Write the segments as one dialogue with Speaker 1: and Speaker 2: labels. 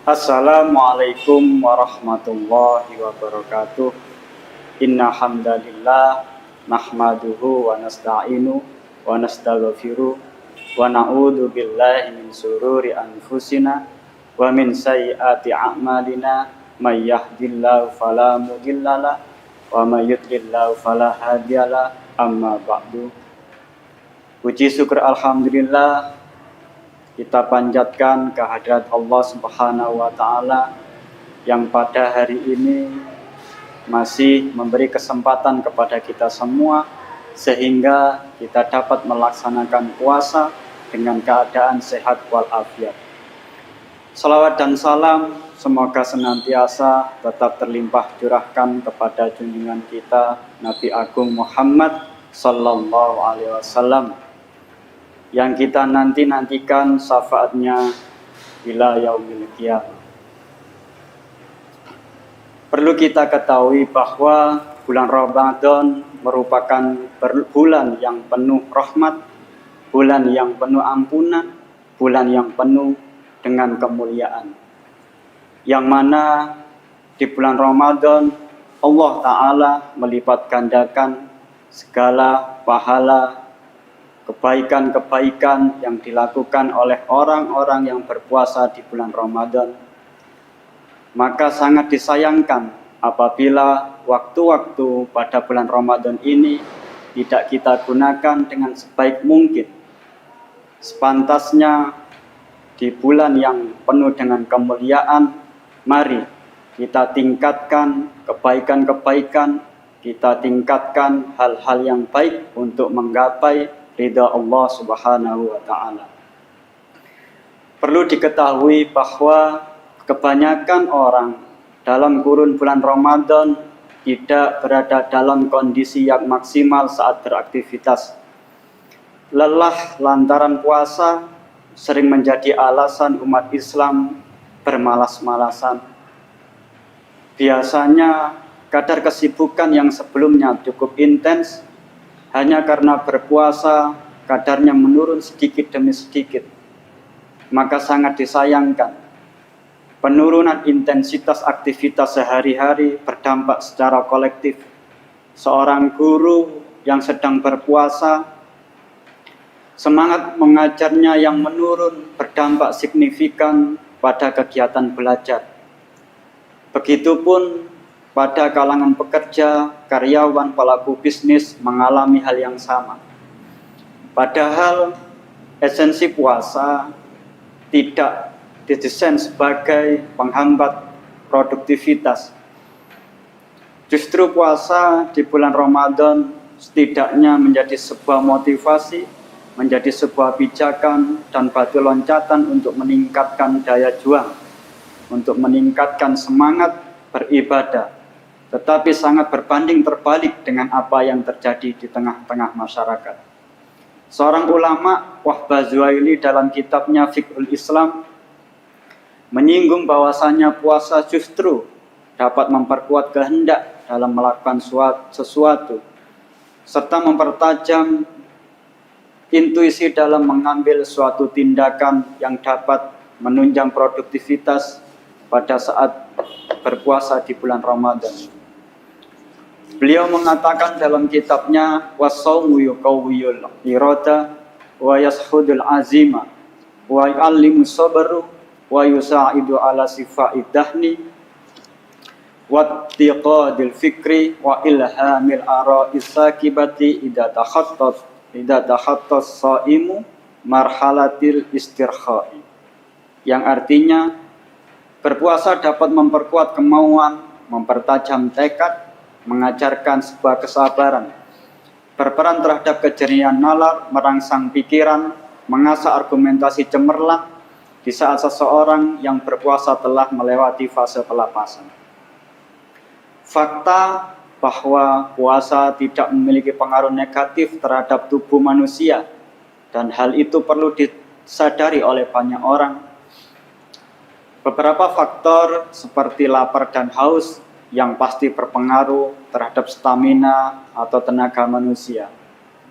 Speaker 1: Assalamualaikum warahmatullahi wabarakatuh. Inna hamdalillah nahmaduhu wa nasta'inu wa nastaghfiruh wa na'udzu billahi min sururi anfusina wa min sayyiati a'malina may yahdihillahu fala mudhillalah wa may yudlillahu fala hadiyalah. Amma ba'du. Puji syukur alhamdulillah kita panjatkan kehadirat Allah Subhanahu wa taala yang pada hari ini masih memberi kesempatan kepada kita semua sehingga kita dapat melaksanakan puasa dengan keadaan sehat walafiat. Salawat dan salam semoga senantiasa tetap terlimpah curahkan kepada junjungan kita Nabi Agung Muhammad sallallahu alaihi wasallam yang kita nantikan syafaatnya ila yaumil qiyamah. Perlu kita ketahui bahwa bulan Ramadan merupakan bulan yang penuh rahmat, bulan yang penuh ampunan, bulan yang penuh dengan kemuliaan. Yang mana di bulan Ramadan Allah Ta'ala melipat gandakan segala pahala kebaikan-kebaikan yang dilakukan oleh orang-orang yang berpuasa di bulan Ramadan. Maka sangat disayangkan apabila waktu-waktu pada bulan Ramadan ini tidak kita gunakan dengan sebaik mungkin. Sepantasnya di bulan yang penuh dengan kemuliaan, mari kita tingkatkan kebaikan-kebaikan, kita tingkatkan hal-hal yang baik untuk menggapai ridha Allah Subhanahu wa ta'ala. Perlu diketahui bahwa kebanyakan orang dalam kurun bulan Ramadan tidak berada dalam kondisi yang maksimal saat beraktivitas. Lelah lantaran puasa sering menjadi alasan umat Islam bermalas-malasan. Biasanya kadar kesibukan yang sebelumnya cukup intens, hanya karena berpuasa kadarnya menurun sedikit demi sedikit. Maka sangat disayangkan penurunan intensitas aktivitas sehari-hari berdampak secara kolektif. Seorang guru yang sedang berpuasa, semangat mengajarnya yang menurun berdampak signifikan pada kegiatan belajar. Begitupun pada kalangan pekerja, karyawan, pelaku bisnis mengalami hal yang sama. Padahal esensi puasa tidak didesain sebagai penghambat produktivitas. Justru puasa di bulan Ramadan setidaknya menjadi sebuah motivasi, menjadi sebuah pijakan dan batu loncatan untuk meningkatkan daya juang, untuk meningkatkan semangat beribadah. Tetapi sangat berbanding terbalik dengan apa yang terjadi di tengah-tengah masyarakat. Seorang ulama, Wahbah Zuhaili, dalam kitabnya Fiqhul Islam menyinggung bahwasanya puasa justru dapat memperkuat kehendak dalam melakukan sesuatu, serta mempertajam intuisi dalam mengambil suatu tindakan yang dapat menunjang produktivitas pada saat berpuasa di bulan Ramadan. Beliau mengatakan dalam kitabnya was-shaumu yuqawwiyul irada wa yashudul azima wa yu'allimu sabru wa yusa'idu ala sifa'id dahni wa tiqadil fikri wa ilhamil ara'is sakibati idza takhattas shaimu marhalatil istirkhai, yang artinya berpuasa dapat memperkuat kemauan, mempertajam tekad, mengajarkan sebuah kesabaran, berperan terhadap kejenian nalar, merangsang pikiran, mengasah argumentasi cemerlang di saat seseorang yang berpuasa telah melewati fase pelepasan. Fakta bahwa puasa tidak memiliki pengaruh negatif terhadap tubuh manusia, dan hal itu perlu disadari oleh banyak orang. Beberapa faktor seperti lapar dan haus yang pasti berpengaruh terhadap stamina atau tenaga manusia.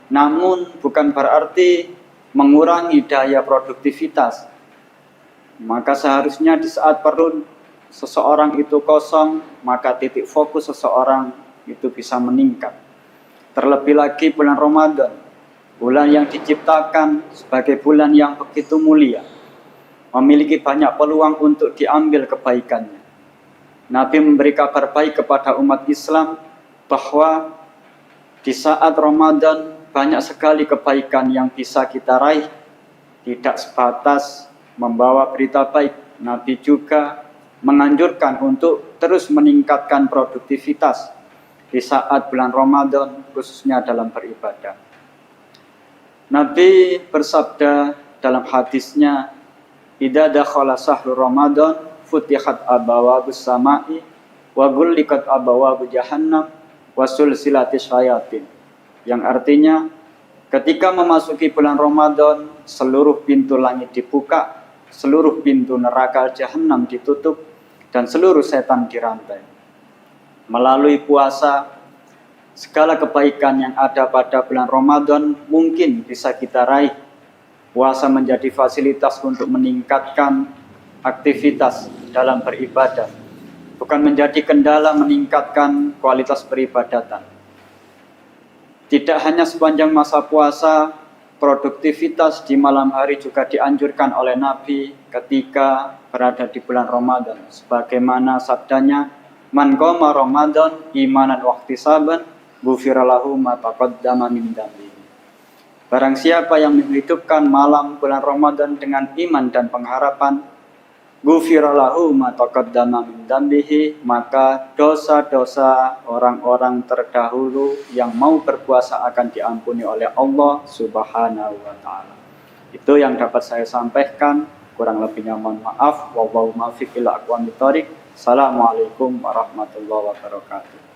Speaker 1: Namun bukan berarti mengurangi daya produktivitas. Maka seharusnya di saat perut seseorang itu kosong, maka titik fokus seseorang itu bisa meningkat. Terlebih lagi bulan Ramadan, bulan yang diciptakan sebagai bulan yang begitu mulia, memiliki banyak peluang untuk diambil kebaikannya. Nabi memberi kabar baik kepada umat Islam bahwa di saat Ramadan banyak sekali kebaikan yang bisa kita raih, tidak sebatas membawa berita baik. Nabi juga menganjurkan untuk terus meningkatkan produktivitas di saat bulan Ramadan, khususnya dalam beribadah. Nabi bersabda dalam hadisnya, "Idza dakhala sahru Ramadan, futihat abwabus samai wa ghulliqat abwabu jahannam wa sulsilatis syayatin." Yang artinya, ketika memasuki bulan Ramadan, seluruh pintu langit dibuka, seluruh pintu neraka jahanam ditutup, dan seluruh setan dirantai. Melalui puasa, segala kebaikan yang ada pada bulan Ramadan mungkin bisa kita raih. Puasa menjadi fasilitas untuk meningkatkan aktivitas dalam beribadah, bukan menjadi kendala meningkatkan kualitas peribadatan. Tidak hanya sepanjang masa puasa, produktivitas di malam hari juga dianjurkan oleh Nabi ketika berada di bulan Ramadan. Sebagaimana sabdanya, "Man qama Ramadan imanan wa ihtisaban, ghufira lahu ma taqaddama min dhanbihi." Barang siapa yang menghidupkan malam bulan Ramadan dengan iman dan pengharapan, ghufira lahu ma taqaddama min dhanbihi, maka dosa-dosa orang-orang terdahulu yang mau berpuasa akan diampuni oleh Allah Subhanahu wa taala. Itu yang dapat saya sampaikan, kurang lebihnya mohon maaf. Wallahu muwaffiq ila aqwamit thoriq. Assalamualaikum warahmatullahi wabarakatuh.